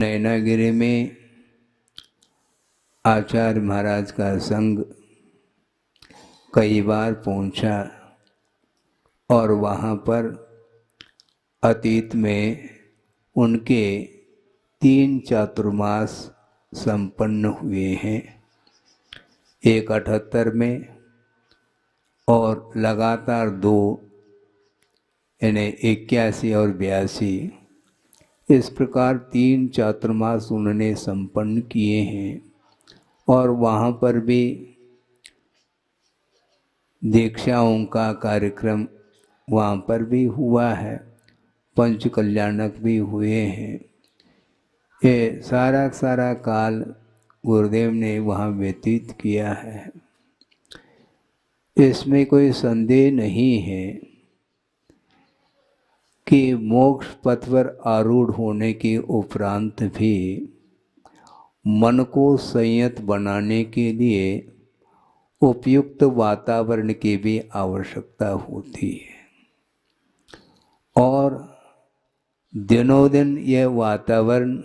नैनागिरी में आचार्य महाराज का संग कई बार पहुंचा और वहाँ पर अतीत में उनके 3 चातुर्मास संपन्न हुए हैं। एक 78 में और लगातार 2 यानी 81 और 82। इस प्रकार 3 चातुर्मास उन्होंने संपन्न किए हैं और वहाँ पर भी दीक्षाओं का कार्यक्रम वहाँ पर भी हुआ है, पंच कल्याणक भी हुए हैं। ये सारा काल गुरुदेव ने वहाँ व्यतीत किया है। इसमें कोई संदेह नहीं है कि मोक्ष पथ पर आरूढ़ होने के उपरांत भी मन को संयत बनाने के लिए उपयुक्त वातावरण की भी आवश्यकता होती है और दिनों दिन यह वातावरण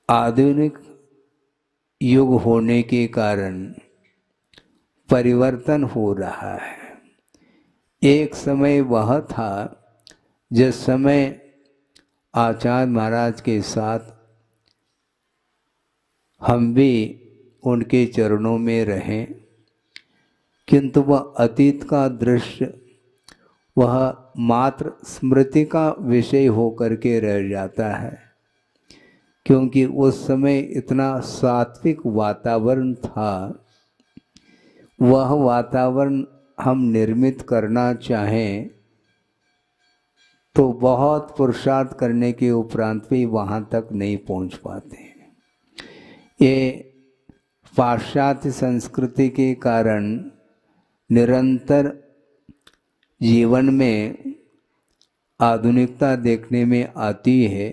आधुनिक युग होने के कारण परिवर्तन हो रहा है। एक समय वह था जिस समय आचार्य महाराज के साथ हम भी उनके चरणों में रहें, किंतु वह अतीत का दृश्य वह मात्र स्मृति का विषय होकर के रह जाता है, क्योंकि उस समय इतना सात्विक वातावरण था। वह वातावरण हम निर्मित करना चाहें तो बहुत पुरुषार्थ करने के उपरांत भी वहाँ तक नहीं पहुँच पाते। ये पाश्चात्य संस्कृति के कारण निरंतर जीवन में आधुनिकता देखने में आती है,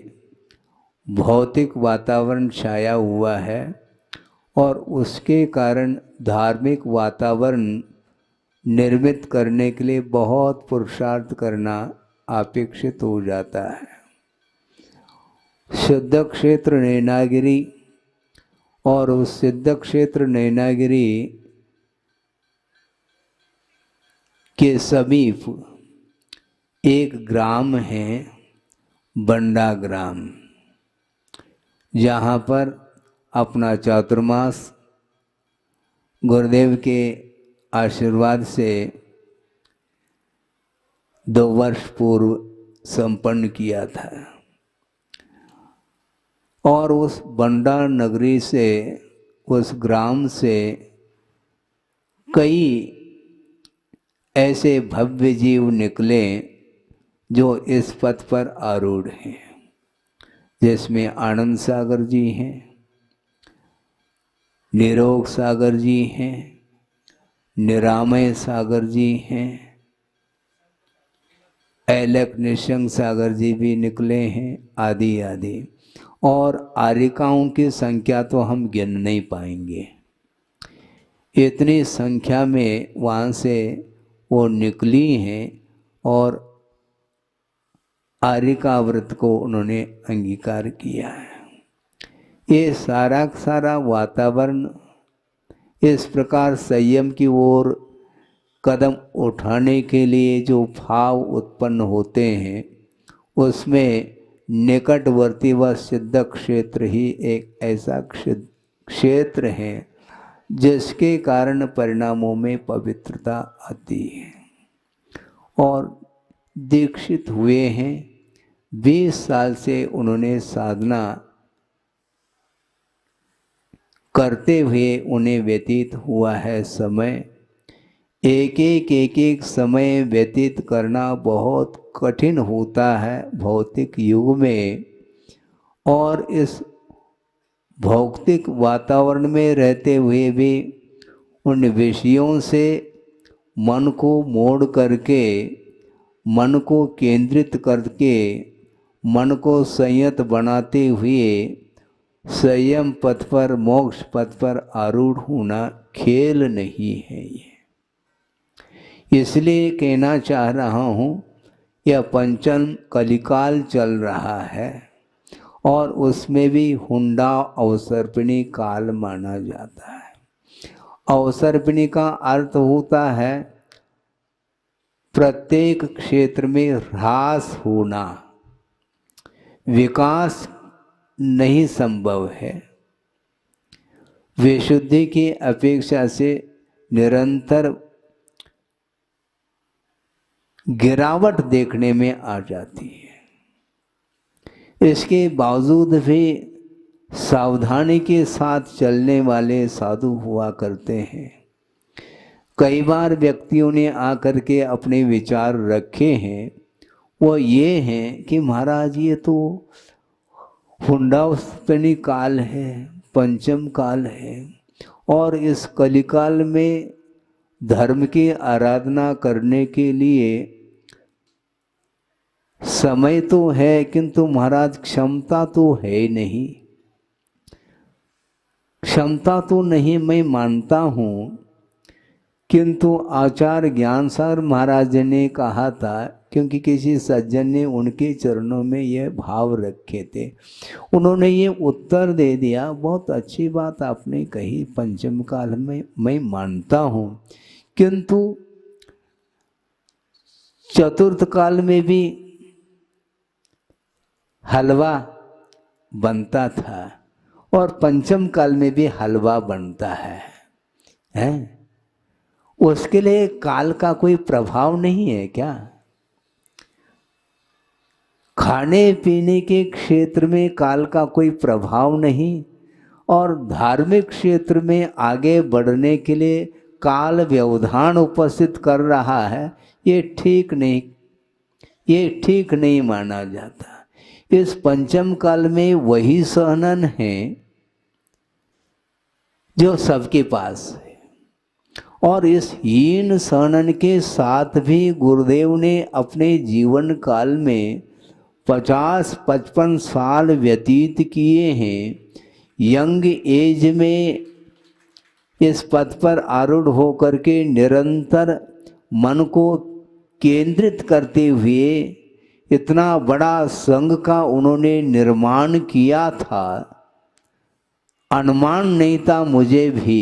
भौतिक वातावरण छाया हुआ है और उसके कारण धार्मिक वातावरण निर्मित करने के लिए बहुत पुरुषार्थ करना अपेक्षित हो जाता है। सिद्ध क्षेत्र नैनागिरी और उस सिद्ध क्षेत्र नैनागिरी के समीप एक ग्राम है, बंडा ग्राम, जहाँ पर अपना चातुर्मास गुरुदेव के आशीर्वाद से 2 वर्ष पूर्व संपन्न किया था। और उस बंडा नगरी से, उस ग्राम से कई ऐसे भव्य जीव निकले जो इस पथ पर आरूढ़ हैं, जिसमें आनंद सागर जी हैं, निरोग सागर जी हैं, निरामय सागर जी हैं, ऐलक निशंक सागर जी भी निकले हैं, आदि आदि। और आरिकाओं की संख्या तो हम गिन नहीं पाएंगे। इतनी संख्या में वहाँ से वो निकली हैं और आरिका व्रत को उन्होंने अंगीकार किया है। ये सारा वातावरण इस प्रकार संयम की ओर कदम उठाने के लिए जो भाव उत्पन्न होते हैं, उसमें निकटवर्ती व सिद्ध क्षेत्र ही एक ऐसा क्षेत्र है जिसके कारण परिणामों में पवित्रता आती है। और दीक्षित हुए हैं, 20 साल से उन्होंने साधना करते हुए उन्हें व्यतीत हुआ है समय। एक समय व्यतीत करना बहुत कठिन होता है भौतिक युग में, और इस भौतिक वातावरण में रहते हुए भी उन विषयों से मन को मोड़ करके, मन को केंद्रित करके, मन को संयत बनाते हुए संयम पथ पर, मोक्ष पथ पर आरूढ़ होना खेल नहीं है। ये इसलिए कहना चाह रहा हूँ, यह पंचम कलिकाल चल रहा है और उसमें भी हुंडा अवसर्पिणी काल माना जाता है। अवसर्पिणी का अर्थ होता है प्रत्येक क्षेत्र में ह्रास होना, विकास नहीं संभव है। विशुद्धि की अपेक्षा से निरंतर गिरावट देखने में आ जाती है। इसके बावजूद भी सावधानी के साथ चलने वाले साधु हुआ करते हैं। कई बार व्यक्तियों ने आकर के अपने विचार रखे हैं, वो ये हैं कि महाराज ये तो हुंडावनी काल है, पंचम काल है, और इस कलिकाल में धर्म की आराधना करने के लिए समय तो है, किंतु महाराज क्षमता तो है नहीं। क्षमता तो नहीं मैं मानता हूँ, किंतु आचार्य ज्ञान सागर महाराज ने कहा था, क्योंकि किसी सज्जन ने उनके चरणों में यह भाव रखे थे, उन्होंने ये उत्तर दे दिया, बहुत अच्छी बात आपने कही, पंचम काल में मैं मानता हूँ, किंतु चतुर्थ काल में भी हलवा बनता था और पंचम काल में भी हलवा बनता है? उसके लिए काल का कोई प्रभाव नहीं है क्या? खाने पीने के क्षेत्र में काल का कोई प्रभाव नहीं, और धार्मिक क्षेत्र में आगे बढ़ने के लिए काल व्यवधान उपस्थित कर रहा है, ये ठीक नहीं माना जाता। इस पंचम काल में वही सहनन है जो सबके पास है, और इस हीन सहनन के साथ भी गुरुदेव ने अपने जीवन काल में 50-55 साल व्यतीत किए हैं। यंग एज में इस पथ पर आरूढ़ होकर के निरंतर मन को केंद्रित करते हुए इतना बड़ा संघ का उन्होंने निर्माण किया था, अनुमान नहीं था मुझे भी।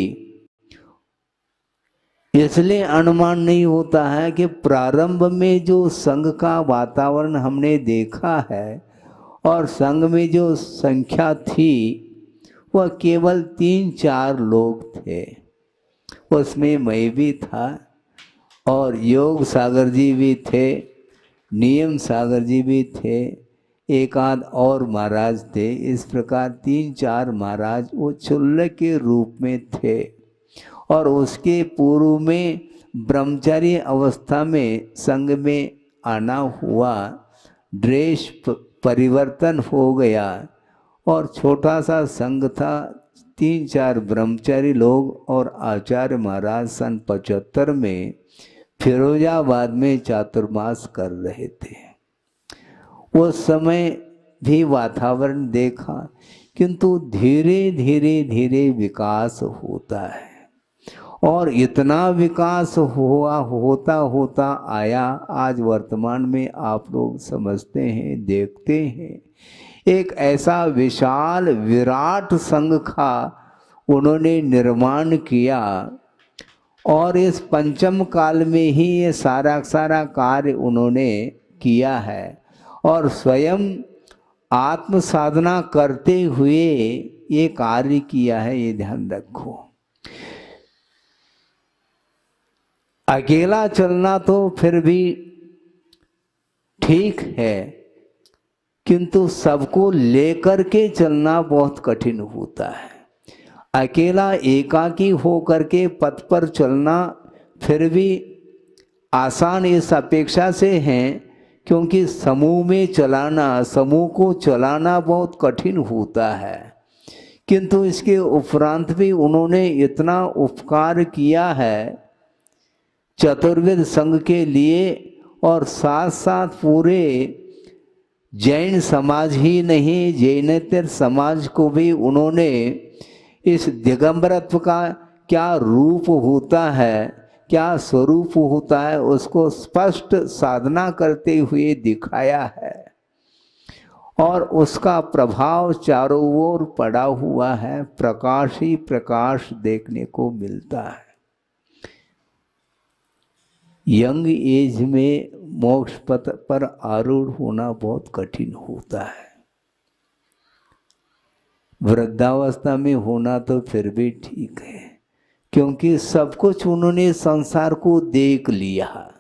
इसलिए अनुमान नहीं होता है कि प्रारंभ में जो संघ का वातावरण हमने देखा है और संघ में जो संख्या थी वह केवल 3-4 लोग थे। उसमें मैं भी था और योग सागर जी भी थे, नियम सागर जी भी थे, एक आध और महाराज थे। इस प्रकार 3-4 महाराज वो चुल्ल के रूप में थे। और उसके पूर्व में ब्रह्मचारी अवस्था में संघ में आना हुआ, ड्रेस परिवर्तन हो गया और छोटा सा संघ था, 3-4 ब्रह्मचारी लोग और आचार्य महाराज सन 75 में फिरोजाबाद में चातुर्मास कर रहे थे। उस समय भी वातावरण देखा, किंतु धीरे धीरे विकास होता है और इतना विकास होता आया। आज वर्तमान में आप लोग समझते हैं, देखते हैं, एक ऐसा विशाल विराट संघ का उन्होंने निर्माण किया और इस पंचम काल में ही ये सारा कार्य उन्होंने किया है और स्वयं आत्म साधना करते हुए ये कार्य किया है। ये ध्यान रखो, अकेला चलना तो फिर भी ठीक है, किंतु सबको लेकर के चलना बहुत कठिन होता है। अकेला एकाकी होकर के पथ पर चलना फिर भी आसान इस अपेक्षा से है क्योंकि समूह में चलाना, समूह को चलाना बहुत कठिन होता है। किंतु इसके उपरांत भी उन्होंने इतना उपकार किया है चतुर्वेद संघ के लिए और साथ साथ पूरे जैन समाज ही नहीं, जैनेतर समाज को भी उन्होंने इस दिगंबरत्व का क्या रूप होता है, क्या स्वरूप होता है, उसको स्पष्ट साधना करते हुए दिखाया है। और उसका प्रभाव चारों ओर पड़ा हुआ है, प्रकाश ही प्रकाश देखने को मिलता है। यंग एज में मोक्ष पथ पर आरूढ़ होना बहुत कठिन होता है। वृद्धावस्था में होना तो फिर भी ठीक है, क्योंकि सब कुछ उन्होंने संसार को देख लिया।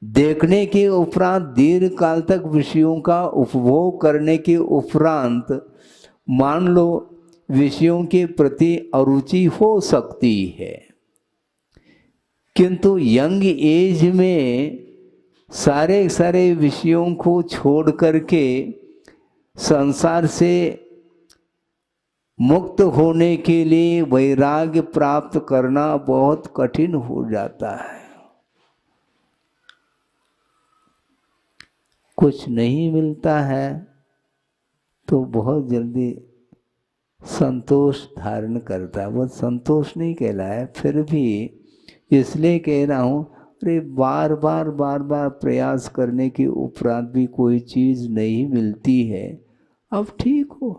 देखने के उपरांत दीर्घ काल तक विषयों का उपभोग करने के उपरांत मान लो विषयों के प्रति अरुचि हो सकती है, किंतु यंग एज में सारे सारे विषयों को छोड़ करके संसार से मुक्त होने के लिए वैराग्य प्राप्त करना बहुत कठिन हो जाता है। कुछ नहीं मिलता है तो बहुत जल्दी संतोष धारण करता है। वो संतोष नहीं कहलाए, फिर भी इसलिए कह रहा हूँ, अरे बार बार प्रयास करने के उपरांत भी कोई चीज़ नहीं मिलती है, अब ठीक हो,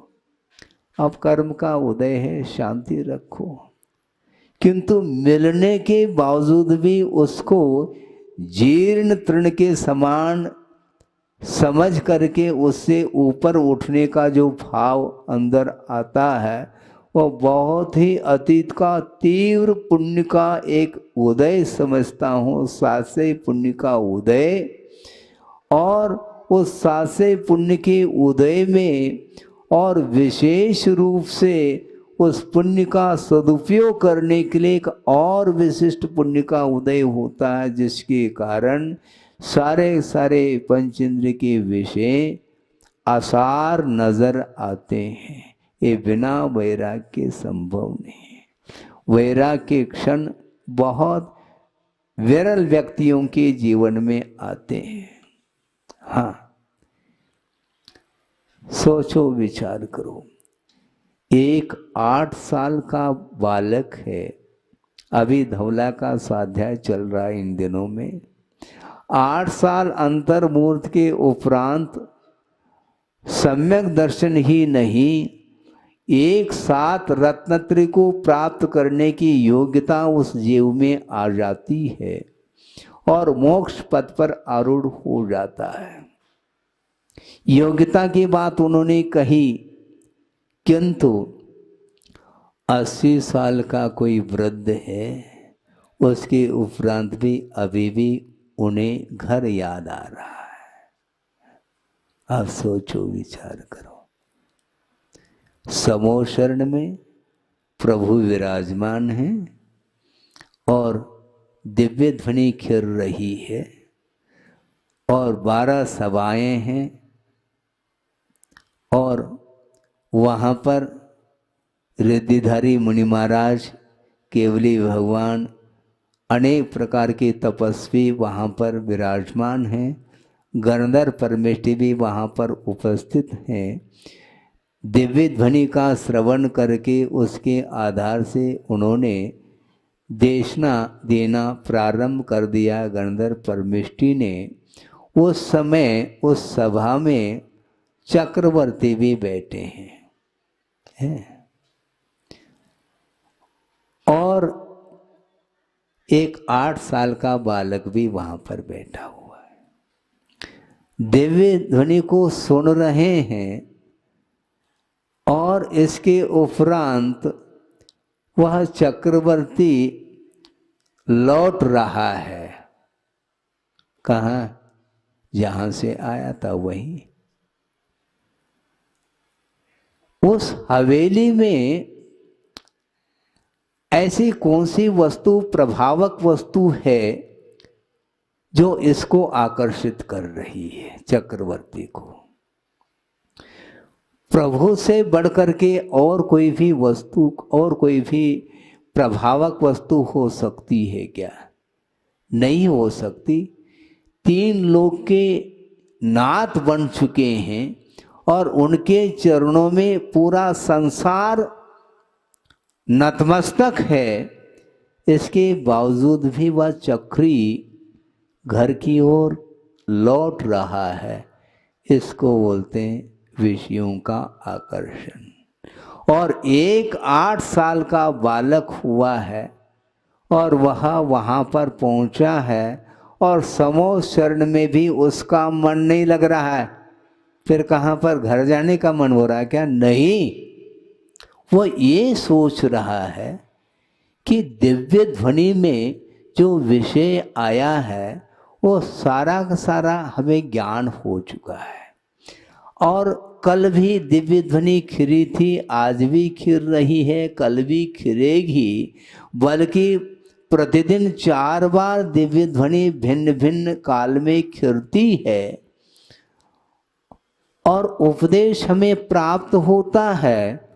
अब कर्म का उदय है, शांति रखो। किंतु मिलने के बावजूद भी उसको जीर्ण तृण के समान समझ करके उससे ऊपर उठने का जो भाव अंदर आता है, वो बहुत ही अतीत का तीव्र पुण्य का एक उदय समझता हूँ, सासे पुण्य का उदय। और उस सासे पुण्य के उदय में और विशेष रूप से उस पुण्य का सदुपयोग करने के लिए एक और विशिष्ट पुण्य का उदय होता है, जिसके कारण सारे सारे पंचेंद्र के विषय आसार नजर आते हैं। ये बिना वैराग्य के संभव नहीं है। वैराग्य के क्षण बहुत विरल व्यक्तियों के जीवन में आते हैं। हाँ, सोचो, विचार करो, एक 8 साल का बालक है, अभी धौला का स्वाध्याय चल रहा है इन दिनों में। 8 साल अंतर्मूर्त के उपरांत सम्यक दर्शन ही नहीं, एक साथ रत्नत्रय को प्राप्त करने की योग्यता उस जीव में आ जाती है और मोक्ष पथ पर आरूढ़ हो जाता है। योग्यता की बात उन्होंने कही, किंतु 80 साल का कोई वृद्ध है, उसके उपरांत भी अभी भी उन्हें घर याद आ रहा है। अब सोचो, विचार करो। समो शरण में प्रभु विराजमान हैं और दिव्य ध्वनि खिर रही है और 12 सभाएं हैं और वहाँ पर रिद्धिधारी मुनि महाराज, केवली भगवान, अनेक प्रकार के तपस्वी वहाँ पर विराजमान हैं, गंधर्व परमेष्टि भी वहाँ पर उपस्थित हैं। दिव्य ध्वनि का श्रवण करके उसके आधार से उन्होंने देशना देना प्रारंभ कर दिया। गंधर्व परमेष्टि ने उस समय उस सभा में चक्रवर्ती भी बैठे हैं और एक 8 साल का बालक भी वहां पर बैठा हुआ है, दिव्य ध्वनि को सुन रहे हैं और इसके उपरांत वह चक्रवर्ती लौट रहा है। कहाँ? जहां से आया था वहीं। उस हवेली में ऐसी कौन सी वस्तु, प्रभावक वस्तु है जो इसको आकर्षित कर रही है चक्रवर्ती को? प्रभु से बढ़कर के और कोई भी वस्तु, और कोई भी प्रभावक वस्तु हो सकती है क्या? नहीं हो सकती। 3 लोक के नाथ बन चुके हैं और उनके चरणों में पूरा संसार नतमस्तक है, इसके बावजूद भी वह चक्री घर की ओर लौट रहा है। इसको बोलते हैं विषयों का आकर्षण। और एक 8 साल का बालक हुआ है और वह वहाँ पर पहुँचा है और समो शरण में भी उसका मन नहीं लग रहा है, फिर कहाँ पर घर जाने का मन हो रहा है क्या? नहीं, वो ये सोच रहा है कि दिव्य ध्वनि में जो विषय आया है वो सारा का सारा हमें ज्ञान हो चुका है। और कल भी दिव्य ध्वनि खिरी थी, आज भी खिर रही है, कल भी खिरेगी, बल्कि प्रतिदिन 4 बार दिव्य ध्वनि भिन्न भिन्न काल में खिरती है। और उपदेश हमें प्राप्त होता है,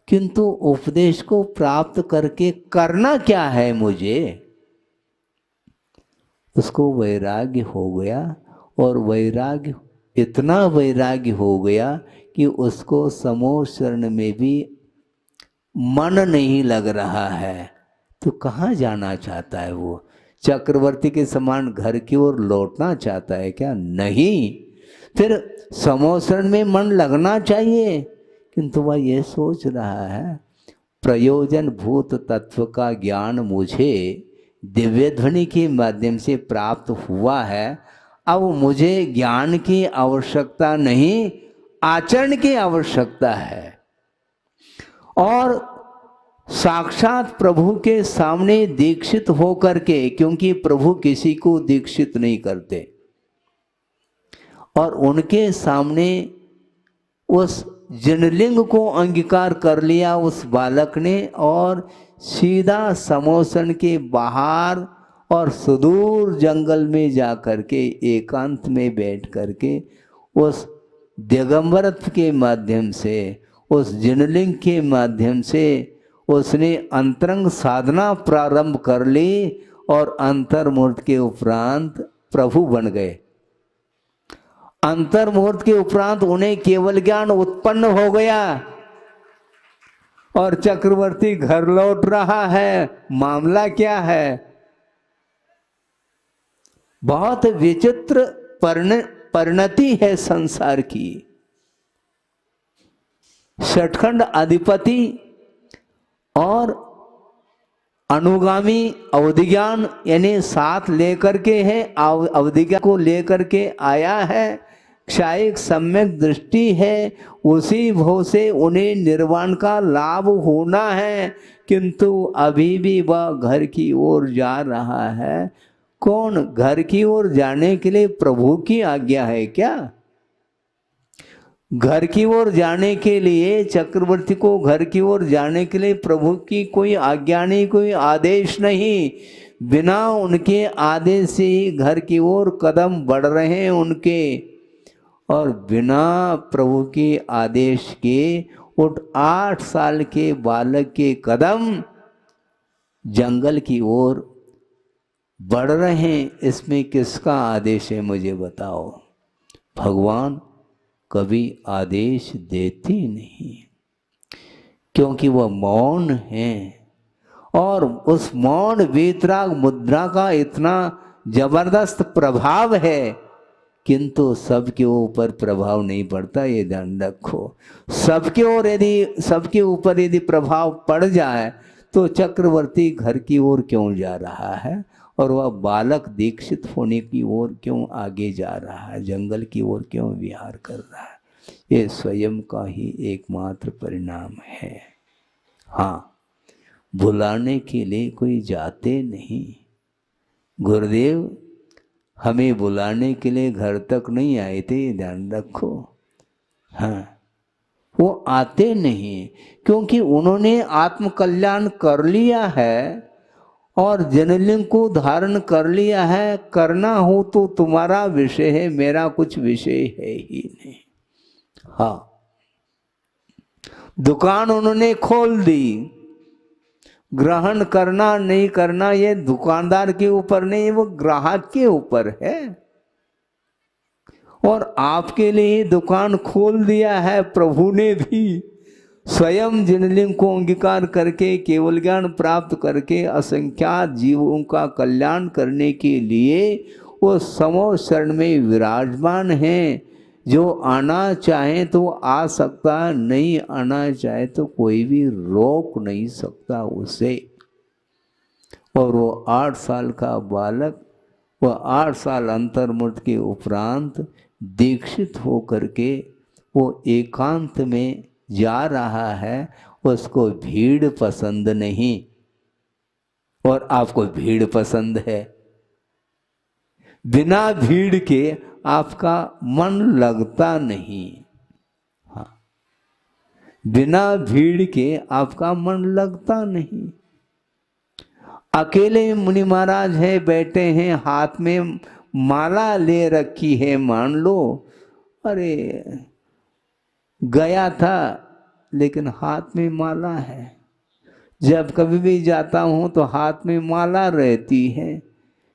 किंतु उपदेश को प्राप्त करके करना क्या है मुझे? उसको वैराग्य हो गया, और वैराग्य इतना वैराग्य हो गया कि उसको समो शरण में भी मन नहीं लग रहा है। तो कहाँ जाना चाहता है वो? चक्रवर्ती के समान घर की ओर लौटना चाहता है क्या? नहीं, फिर समो शरण में मन लगना चाहिए, किंतु वह ये सोच रहा है प्रयोजन भूत तत्व का ज्ञान मुझे दिव्य ध्वनि के माध्यम से प्राप्त हुआ है, अब मुझे ज्ञान की आवश्यकता नहीं, आचरण की आवश्यकता है। और साक्षात प्रभु के सामने दीक्षित होकर के, क्योंकि प्रभु किसी को दीक्षित नहीं करते, और उनके सामने उस जनलिंग को अंगीकार कर लिया उस बालक ने, और सीधा समोसन के बाहर और सुदूर जंगल में जा कर के एकांत में बैठ कर के उस दिगंबरत्व के माध्यम से, उस जनलिंग के माध्यम से उसने अंतरंग साधना प्रारंभ कर ली, और अंतर्मुहूर्त के उपरांत प्रभु बन गए। अंतर्मुहूर्त के उपरांत उन्हें केवल ज्ञान उत्पन्न हो गया, और चक्रवर्ती घर लौट रहा है। मामला क्या है? बहुत विचित्र परिणति है संसार की। षटखंड अधिपति और अनुगामी अवधिज्ञान यानी साथ लेकर के है, अवधिज्ञान को लेकर के आया है, क्षायिक सम्यक दृष्टि है, उसी भाव से उन्हें निर्वाण का लाभ होना है, किंतु अभी भी वह घर की ओर जा रहा है। कौन घर की ओर जाने के लिए प्रभु की आज्ञा है क्या? घर की ओर जाने के लिए, चक्रवर्ती को घर की ओर जाने के लिए प्रभु की कोई आज्ञा नहीं, कोई आदेश नहीं। बिना उनके आदेश से ही घर की ओर कदम बढ़ रहे हैं उनके, और बिना प्रभु के आदेश के उठ 8 साल के बालक के कदम जंगल की ओर बढ़ रहे हैं। इसमें किसका आदेश है मुझे बताओ? भगवान कभी आदेश देते नहीं, क्योंकि वह मौन है, और उस मौन वीतराग मुद्रा का इतना जबरदस्त प्रभाव है, किंतु सबके ऊपर प्रभाव नहीं पड़ता, ये ध्यान रखो। सबके ऊपर यदि प्रभाव पड़ जाए तो चक्रवर्ती घर की ओर क्यों जा रहा है, और वह बालक दीक्षित होने की ओर क्यों आगे जा रहा है, जंगल की ओर क्यों विहार कर रहा है? ये स्वयं का ही एकमात्र परिणाम है। हाँ, बुलाने के लिए कोई जाते नहीं। गुरुदेव हमें बुलाने के लिए घर तक नहीं आए थे, ध्यान रखो। हाँ, वो आते नहीं, क्योंकि उन्होंने आत्म कल्याण कर लिया है और जनलिंग को धारण कर लिया है। करना हो तो तुम्हारा विषय है, मेरा कुछ विषय है ही नहीं। हाँ, दुकान उन्होंने खोल दी, ग्रहण करना नहीं करना ये दुकानदार के ऊपर नहीं, वो ग्राहक के ऊपर है। और आपके लिए दुकान खोल दिया है प्रभु ने भी, स्वयं जिनलिंग को अंगीकार करके केवल ज्ञान प्राप्त करके असंख्यात जीवों का कल्याण करने के लिए वो समो शरण में विराजमान हैं। जो आना चाहे तो आ सकता, नहीं आना चाहे तो कोई भी रोक नहीं सकता उसे। और वो 8 साल का बालक, वह 8 साल अंतर्मुक्त के उपरांत दीक्षित हो करके वो एकांत में जा रहा है। उसको भीड़ पसंद नहीं, और आपको भीड़ पसंद है। बिना भीड़ के आपका मन लगता नहीं। हाँ, बिना भीड़ के आपका मन लगता नहीं। अकेले मुनि महाराज है, बैठे हैं, हाथ में माला ले रखी है, मान लो अरे गया था लेकिन हाथ में माला है। जब कभी भी जाता हूँ तो हाथ में माला रहती है,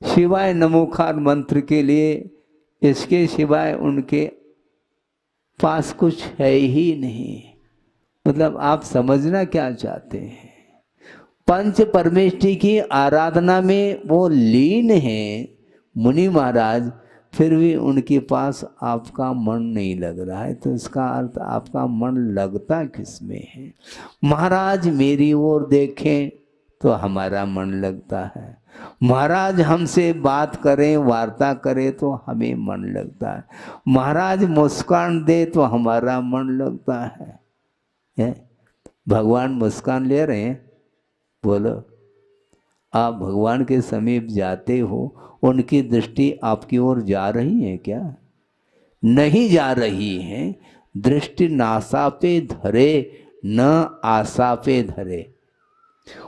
शिवाय नमोकार मंत्र के लिए। इसके सिवाय उनके पास कुछ है ही नहीं। मतलब आप समझना क्या चाहते हैं, पंच परमेष्टि की आराधना में वो लीन हैं मुनि महाराज, फिर भी उनके पास आपका मन नहीं लग रहा है। तो इसका अर्थ आपका मन लगता किसमें है? महाराज मेरी ओर देखें तो हमारा मन लगता है, महाराज हमसे बात करें, वार्ता करें तो हमें मन लगता है, महाराज मुस्कान दे तो हमारा मन लगता है। भगवान मुस्कान ले रहे हैं? बोलो, आप भगवान के समीप जाते हो, उनकी दृष्टि आपकी ओर जा रही है क्या? नहीं जा रही है। दृष्टि नासा पे धरे न आशा पे धरे।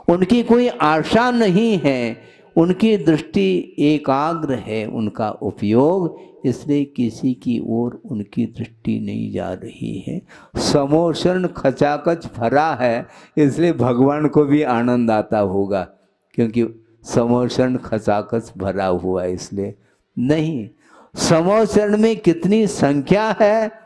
उनकी कोई आशा नहीं है, उनकी दृष्टि एकाग्र है, उनका उपयोग, इसलिए किसी की ओर उनकी दृष्टि नहीं जा रही है। समोषण खचाखच भरा है, इसलिए भगवान को भी आनंद आता होगा, क्योंकि समोषण खचाखच भरा हुआ है इसलिए। नहीं, समोषण में कितनी संख्या है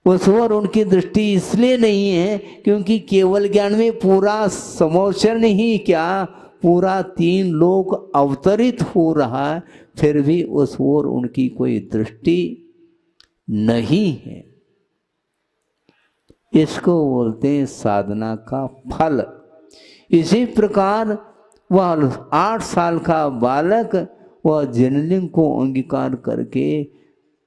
उस ओर उनकी दृष्टि इसलिए नहीं है क्योंकि केवल ज्ञान में पूरा समोषण ही क्या, पूरा 3 लोक अवतरित हो रहा है, फिर भी उस ओर उनकी कोई दृष्टि नहीं है। इसको बोलते हैं साधना का फल। इसी प्रकार वह 8 साल का बालक वह जनलिंग को अंगीकार करके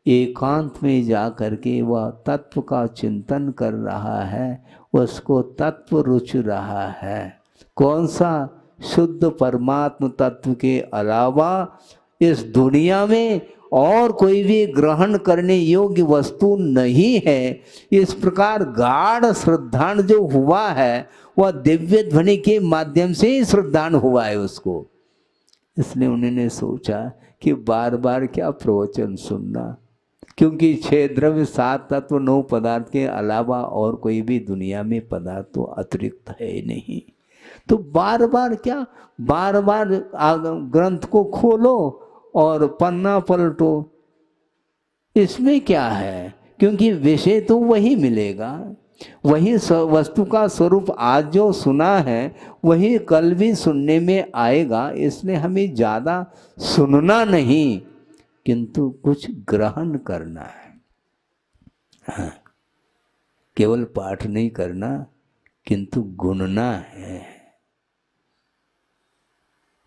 एकांत में जा करके वह तत्व का चिंतन कर रहा है, उसको तत्व रुच रहा है। कौन सा? शुद्ध परमात्म तत्व के अलावा इस दुनिया में और कोई भी ग्रहण करने योग्य वस्तु नहीं है। इस प्रकार गाढ़ श्रद्धान जो हुआ है वह दिव्य ध्वनि के माध्यम से ही श्रद्धान हुआ है उसको। इसलिए उन्होंने सोचा कि बार बार क्या प्रवचन सुनना, क्योंकि 6 द्रव्य 7 तत्व 9 पदार्थ के अलावा और कोई भी दुनिया में पदार्थ तो अतिरिक्त है नहीं। तो बार बार क्या, बार बार ग्रंथ को खोलो और पन्ना पलटो, इसमें क्या है? क्योंकि विषय तो वही मिलेगा, वही वस्तु का स्वरूप आज जो सुना है वही कल भी सुनने में आएगा। इसलिए हमें ज़्यादा सुनना नहीं किंतु कुछ ग्रहण करना है। हाँ, केवल पाठ नहीं करना किंतु गुनना है,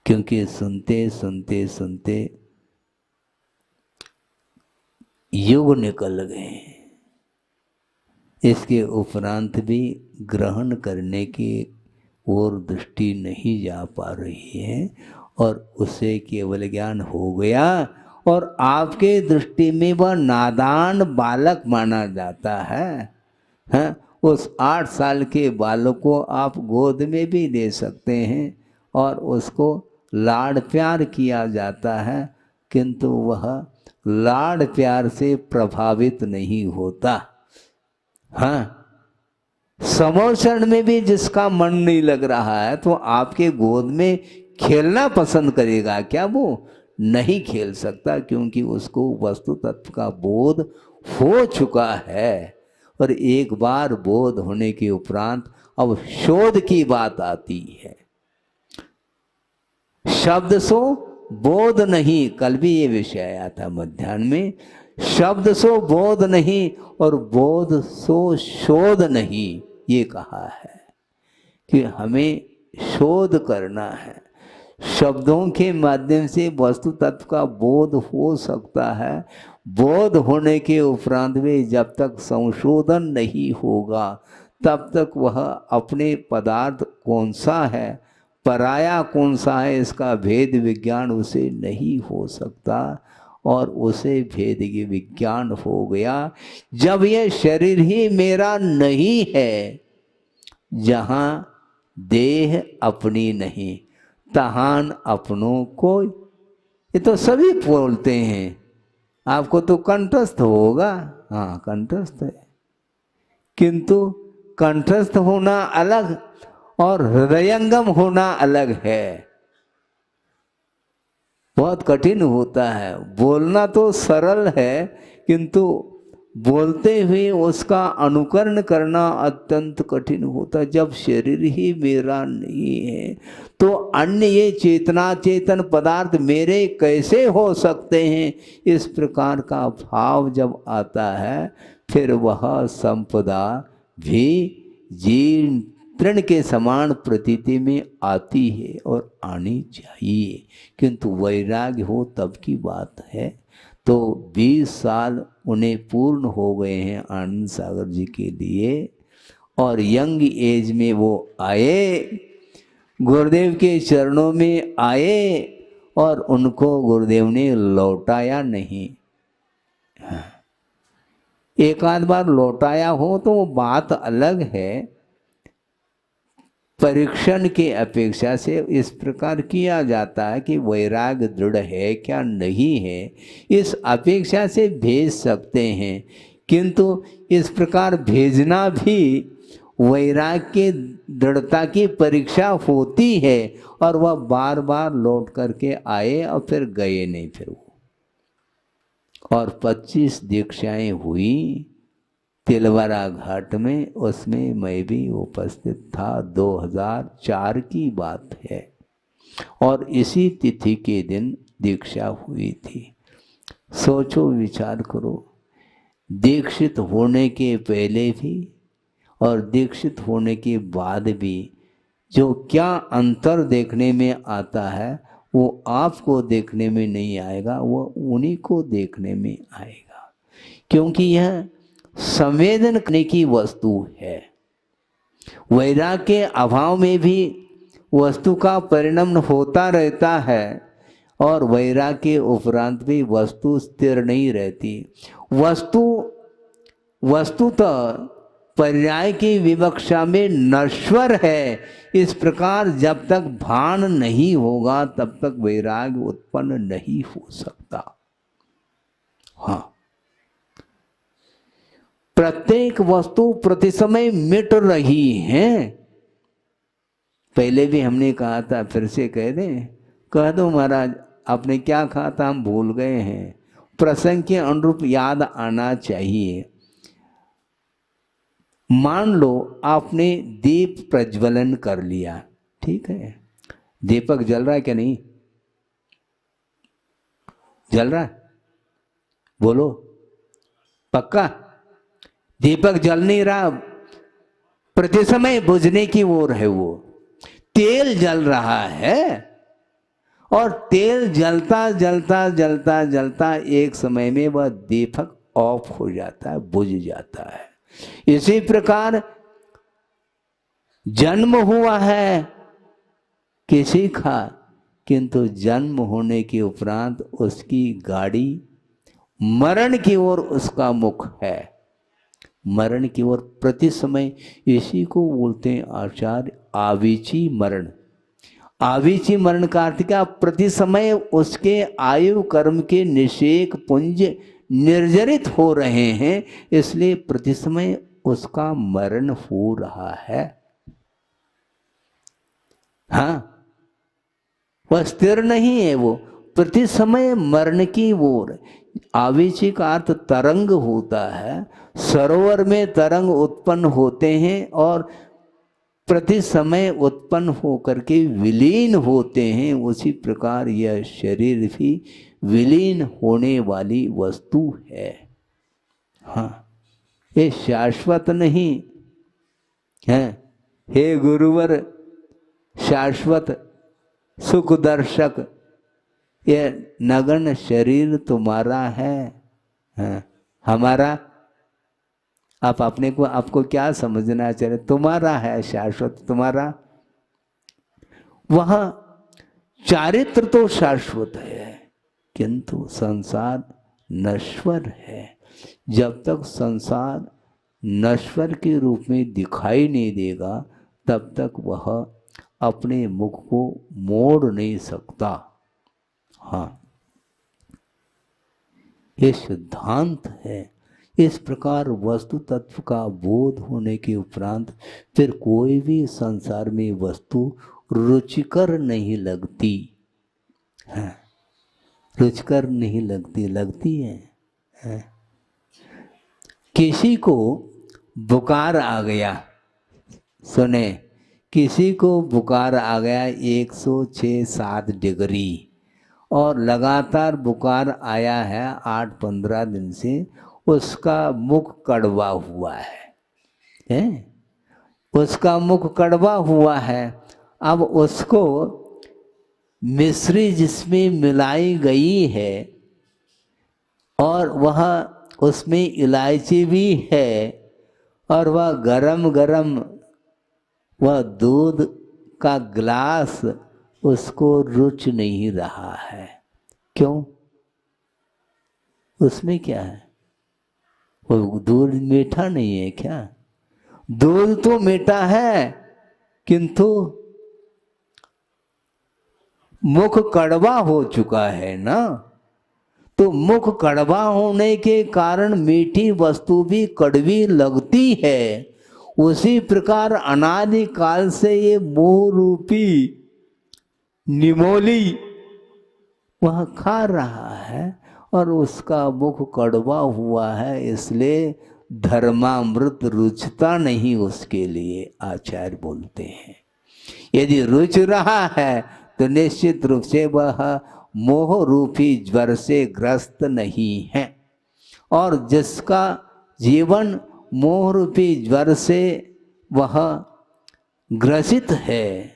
क्योंकि सुनते सुनते सुनते युग निकल गए। इसके उपरांत भी ग्रहण करने की ओर दृष्टि नहीं जा पा रही है और उसे केवल ज्ञान हो गया और आपके दृष्टि में वह नादान बालक माना जाता है। हाँ, उस 8 साल के बालक को आप गोद में भी ले सकते हैं और उसको लाड़ प्यार किया जाता है, किंतु वह लाड़ प्यार से प्रभावित नहीं होता। हाँ, समोषण में भी जिसका मन नहीं लग रहा है तो आपके गोद में खेलना पसंद करेगा क्या? वो नहीं खेल सकता, क्योंकि उसको वस्तु तत्व का बोध हो चुका है। और एक बार बोध होने के उपरांत अब शोध की बात आती है। शब्द सो बोध नहीं, कल भी ये विषय आया था मध्याह्न में। शब्द सो बोध नहीं और बोध सो शोध नहीं। ये कहा है कि हमें शोध करना है। शब्दों के माध्यम से वस्तु तत्व का बोध हो सकता है। बोध होने के उपरांत में जब तक संशोधन नहीं होगा तब तक वह अपने पदार्थ कौन सा है, पराया कौन सा है, इसका भेद विज्ञान उसे नहीं हो सकता। और उसे भेद की विज्ञान हो गया जब यह शरीर ही मेरा नहीं है। जहाँ देह अपनी नहीं तहान अपनों को, ये तो सभी बोलते हैं। आपको तो कंठस्थ होगा, हाँ कंठस्थ है, किंतु कंठस्थ होना अलग और हृदयंगम होना अलग है। बहुत कठिन होता है। बोलना तो सरल है किंतु बोलते हुए उसका अनुकरण करना अत्यंत कठिन होता है। जब शरीर ही मेरा नहीं है तो अन्य ये चेतना चेतन पदार्थ मेरे कैसे हो सकते हैं। इस प्रकार का भाव जब आता है फिर वह संपदा भी जीर्ण तृण के समान प्रतीति में आती है और आनी चाहिए, किंतु वैराग्य हो तब की बात है। तो 20 साल उन्हें पूर्ण हो गए हैं आनंद सागर जी के लिए और यंग एज में वो आए, गुरुदेव के चरणों में आए और उनको गुरुदेव ने लौटाया नहीं। एक आध बार लौटाया हो तो वो बात अलग है। परीक्षण के अपेक्षा से इस प्रकार किया जाता है कि वैराग्य दृढ़ है क्या नहीं है, इस अपेक्षा से भेज सकते हैं। किंतु इस प्रकार भेजना भी वैराग्य के दृढ़ता की परीक्षा होती है और वह बार बार लौट करके आए और फिर गए नहीं फिर वो। और 25 दीक्षाएं हुई तिलवारा घाट में, उसमें मैं भी उपस्थित था। 2004 की बात है और इसी तिथि के दिन दीक्षा हुई थी। सोचो विचार करो, दीक्षित होने के पहले भी और दीक्षित होने के बाद भी जो क्या अंतर देखने में आता है वो आपको देखने में नहीं आएगा, वो उन्हीं को देखने में आएगा। क्योंकि यह संवेदन करने की वस्तु है। वैराग्य के अभाव में भी वस्तु का परिणाम होता रहता है और वैराग्य के उपरांत भी वस्तु स्थिर नहीं रहती। वस्तु तो पर्याय की विवक्षा में नश्वर है। इस प्रकार जब तक भान नहीं होगा तब तक वैराग्य उत्पन्न नहीं हो सकता। हाँ, प्रत्येक वस्तु प्रति समय मिट रही है। पहले भी हमने कहा था, फिर से कह दें, कह दो महाराज आपने क्या कहा था, हम भूल गए हैं। प्रसंग के अनुरूप याद आना चाहिए। मान लो आपने दीप प्रज्वलन कर लिया, ठीक है, दीपक जल रहा है क्या नहीं जल रहा है, बोलो पक्का? दीपक जल नहीं रहा, प्रति समय बुझने की ओर है। वो तेल जल रहा है और तेल जलता जलता जलता जलता एक समय में वह दीपक ऑफ हो जाता है, बुझ जाता है। इसी प्रकार जन्म हुआ है किसी का, किंतु जन्म होने के उपरांत उसकी गाड़ी मरण की ओर उसका मुख है, मरण की ओर प्रति समय। इसी को बोलते हैं आचार्य आवीची मरण। आवीची मरण का अर्थ क्या? प्रति समय उसके आयु कर्म के निषेक पुंज निर्जरित हो रहे हैं, इसलिए प्रति समय उसका मरण हो रहा है। हाँ, वह स्थिर नहीं है, वो प्रति समय मरण की ओर। आवीची का अर्थ तरंग होता है। सरोवर में तरंग उत्पन्न होते हैं और प्रति समय उत्पन्न होकर के विलीन होते हैं, उसी प्रकार यह शरीर भी विलीन होने वाली वस्तु है। हाँ, ये शाश्वत नहीं है। हे गुरुवर शाश्वत सुख दर्शक, यह नगण्य शरीर तुम्हारा है, हाँ, हमारा। आप अपने को, आपको क्या समझना चाहिए? तुम्हारा है शाश्वत, तुम्हारा। वह चारित्र तो शाश्वत है, किंतु संसार नश्वर है। जब तक संसार नश्वर के रूप में दिखाई नहीं देगा, तब तक वह अपने मुख को मोड़ नहीं सकता। हाँ, ये सिद्धांत है। इस प्रकार वस्तु तत्व का बोध होने के उपरांत फिर कोई भी संसार में वस्तु रुचिकर नहीं लगती है। रुचिकर नहीं लगती, लगती है। किसी को बुखार आ गया, सुने, किसी को बुखार आ गया 106-7 डिग्री, और लगातार बुखार आया है 8-15 दिन से, उसका मुख कड़वा हुआ है? उसका मुख कड़वा हुआ है। अब उसको मिश्री जिसमें मिलाई गई है और वह उसमें इलायची भी है, और वह गरम गरम वह दूध का गिलास उसको रुच नहीं रहा है। क्यों? उसमें क्या है? वो दूध मीठा नहीं है क्या? दूध तो मीठा है, किंतु मुख कड़वा हो चुका है ना। तो मुख कड़वा होने के कारण मीठी वस्तु भी कड़वी लगती है। उसी प्रकार अनादि काल से ये मोह रूपी निमोली वह खा रहा है और उसका मुख कड़वा हुआ है, इसलिए धर्मामृत रुचता नहीं उसके लिए, आचार्य बोलते हैं। यदि रुच रहा है तो निश्चित रूप से वह मोह रूपी ज्वर से ग्रस्त नहीं है। और जिसका जीवन मोह रूपी ज्वर से वह ग्रसित है,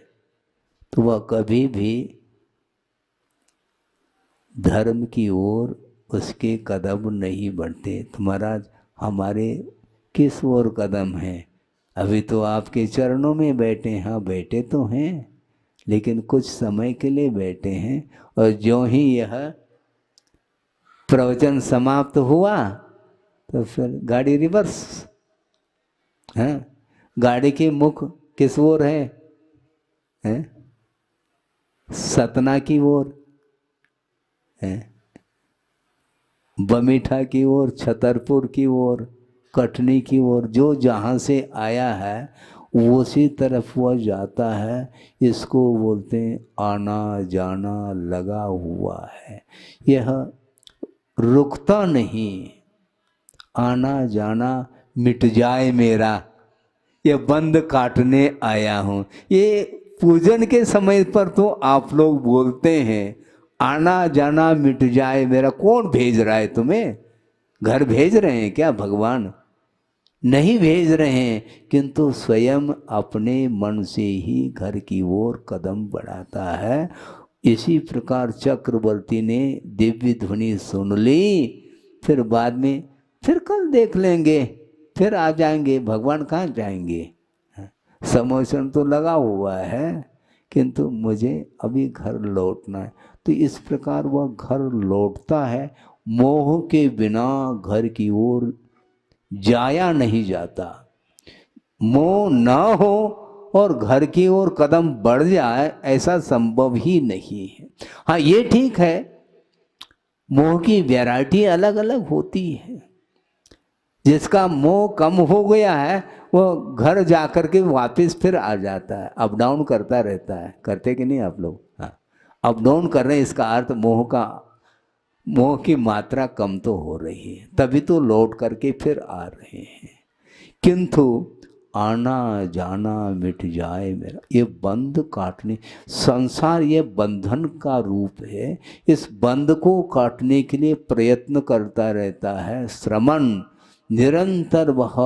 तो वह कभी भी धर्म की ओर उसके कदम नहीं बढ़ते। तो महाराज हमारे किस ओर कदम है? अभी तो आपके चरणों में बैठे हैं। हाँ, बैठे तो हैं, लेकिन कुछ समय के लिए बैठे हैं। और ज्यों ही यह प्रवचन समाप्त हुआ तो फिर गाड़ी रिवर्स। हाँ, गाड़ी के मुख किस ओर है? सतना की ओर है, बमीठा की ओर, छतरपुर की ओर, कटनी की ओर। जो जहाँ से आया है उसी तरफ वह जाता है। इसको बोलते हैं आना जाना लगा हुआ है। यह रुकता नहीं। आना जाना मिट जाए मेरा, ये बंद काटने आया हूँ। ये पूजन के समय पर तो आप लोग बोलते हैं आना जाना मिट जाए मेरा। कौन भेज रहा है तुम्हें? घर भेज रहे हैं क्या भगवान? नहीं भेज रहे हैं, किंतु स्वयं अपने मन से ही घर की ओर कदम बढ़ाता है। इसी प्रकार चक्रवर्ती ने दिव्य ध्वनि सुन ली, फिर बाद में फिर कल देख लेंगे, फिर आ जाएंगे। भगवान कहाँ जाएंगे? समोसन तो लगा हुआ है, किंतु मुझे अभी घर लौटना है। तो इस प्रकार वह घर लौटता है। मोह के बिना घर की ओर जाया नहीं जाता। मोह न हो और घर की ओर कदम बढ़ जाए, ऐसा संभव ही नहीं है। हाँ, ये ठीक है, मोह की वैरायटी अलग अलग होती है। जिसका मोह कम हो गया है वो घर जाकर के वापस फिर आ जाता है, अप डाउन करता रहता है। करते कि नहीं आप लोग? हाँ, अप डाउन कर रहे हैं। इसका अर्थ मोह की मात्रा कम तो हो रही है, तभी तो लौट करके फिर आ रहे हैं। किंतु आना जाना मिट जाए मेरा। ये बंध काटने, संसार ये बंधन का रूप है। इस बंध को काटने के लिए प्रयत्न करता रहता है श्रमण निरंतर। वह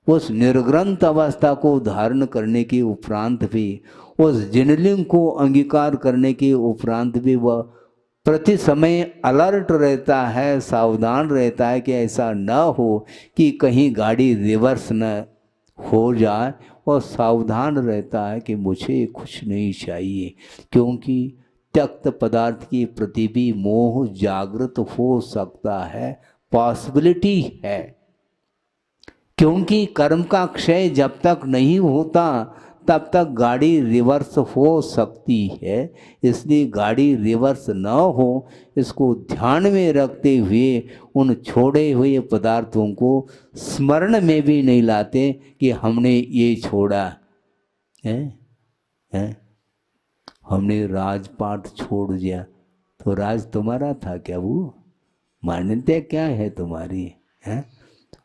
उस निर्ग्रंथ अवस्था को धारण करने के उपरांत भी, उस जिनलिंग को अंगीकार करने के उपरांत भी वह प्रति समय अलर्ट रहता है, सावधान रहता है कि ऐसा न हो कि कहीं गाड़ी रिवर्स न हो जाए, और सावधान रहता है कि मुझे कुछ नहीं चाहिए, क्योंकि त्यक्त पदार्थ के प्रति भी मोह जागृत हो सकता है, पॉसिबिलिटी है। क्योंकि कर्म का क्षय जब तक नहीं होता तब तक गाड़ी रिवर्स हो सकती है। इसलिए गाड़ी रिवर्स न हो, इसको ध्यान में रखते हुए उन छोड़े हुए पदार्थों को स्मरण में भी नहीं लाते कि हमने ये छोड़ा है। हमने राजपाट छोड़ दिया, तो राज तुम्हारा था क्या? वो मान्यता क्या है तुम्हारी? है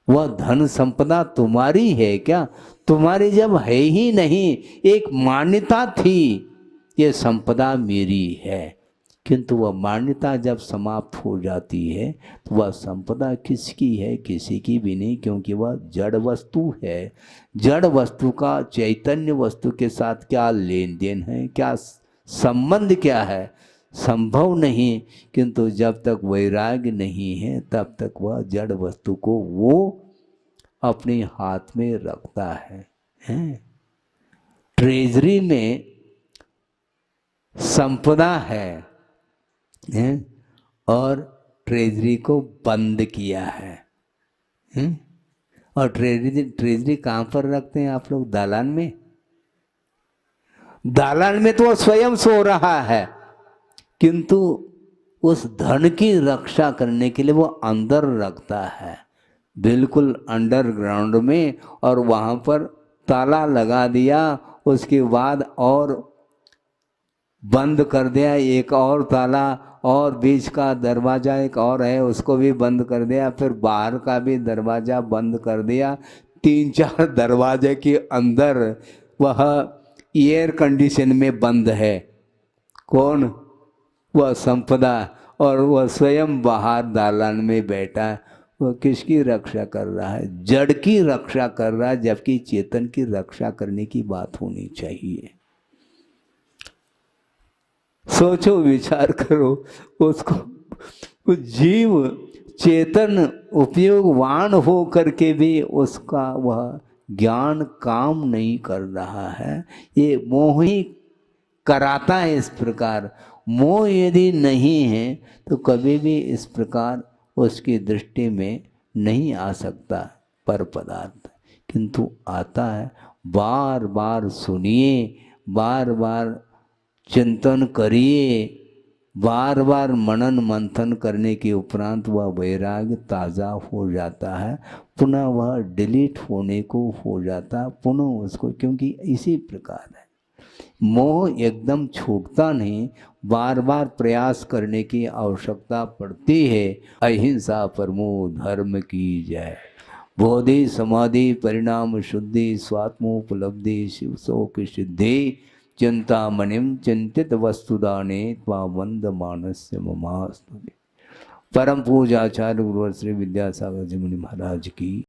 वह धन संपदा तुम्हारी है क्या? तुम्हारी जब है ही नहीं, एक मान्यता थी ये संपदा मेरी है, किंतु वह मान्यता जब समाप्त हो जाती है तो वह संपदा किसकी है? किसी की भी नहीं, क्योंकि वह जड़ वस्तु है। जड़ वस्तु का चैतन्य वस्तु के साथ क्या लेन देन है, क्या संबंध क्या है? संभव नहीं। किंतु जब तक वैराग्य नहीं है तब तक वह जड़ वस्तु को वो अपने हाथ में रखता है। ट्रेजरी में संपदा है और ट्रेजरी को बंद किया है। और ट्रेजरी कहाँ पर रखते हैं आप लोग? दालान में। दालान में तो वो स्वयं सो रहा है, किंतु उस धन की रक्षा करने के लिए वो अंदर रखता है, बिल्कुल अंडरग्राउंड में, और वहाँ पर ताला लगा दिया। उसके बाद और बंद कर दिया एक और ताला, और बीच का दरवाज़ा एक और है उसको भी बंद कर दिया, फिर बाहर का भी दरवाज़ा बंद कर दिया। 3-4 दरवाजे के अंदर वह एयर कंडीशन में बंद है। कौन? वह संपदा। और वह स्वयं बाहर दालान में बैठा है। वह किसकी रक्षा कर रहा है? जड़ की रक्षा कर रहा है, जबकि चेतन की रक्षा करने की बात होनी चाहिए। सोचो, विचार करो। उसको जीव चेतन उपयोगवान हो करके भी उसका वह ज्ञान काम नहीं कर रहा है। ये मोह ही कराता है इस प्रकार। मोह यदि नहीं है तो कभी भी इस प्रकार उसकी दृष्टि में नहीं आ सकता पर पदार्थ, किंतु आता है। बार बार सुनिए, बार बार चिंतन करिए, बार बार मनन मंथन करने के उपरांत वह वैराग्य ताज़ा हो जाता है, पुनः वह डिलीट होने को हो जाता पुनः उसको, क्योंकि इसी प्रकार है। मोह एकदम छूटता नहीं, बार बार प्रयास करने की आवश्यकता पड़ती है। अहिंसा परमो धर्म की जय। बोधि समाधि परिणाम शुद्धि स्वात्मोपलब्धि शिव शोक सिद्धि। चिंतामणिम चिंतित वस्तुदाने त्वा वंद मानस्य ममास्तु। परम पूजाचार्य गुरुवर श्री विद्यासागर जी मुनि महाराज की।